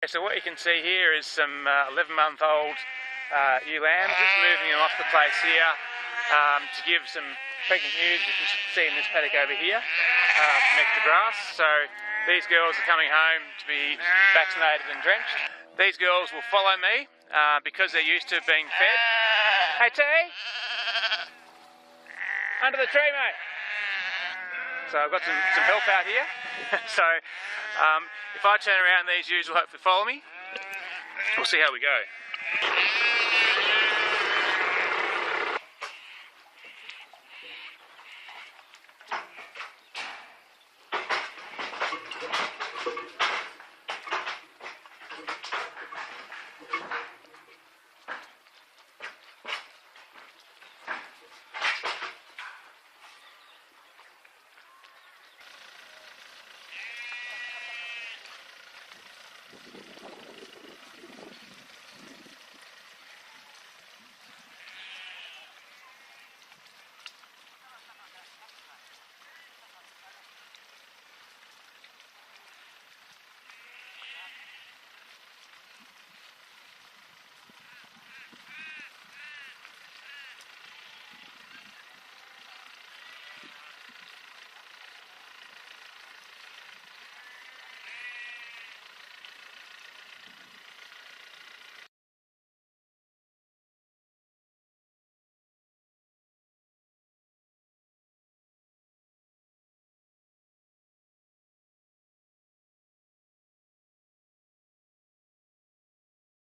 So what you can see here is some 11-month-old ewe lambs, just moving them off the place here to give some pregnant ewes, you can see in this paddock over here, some extra grass. So these girls are coming home to be vaccinated and drenched. These girls will follow me because they're used to being fed. Hey T! Under the tree, mate! So I've got some help out here. So if I turn around, these ewes will hopefully follow me. We'll see how we go.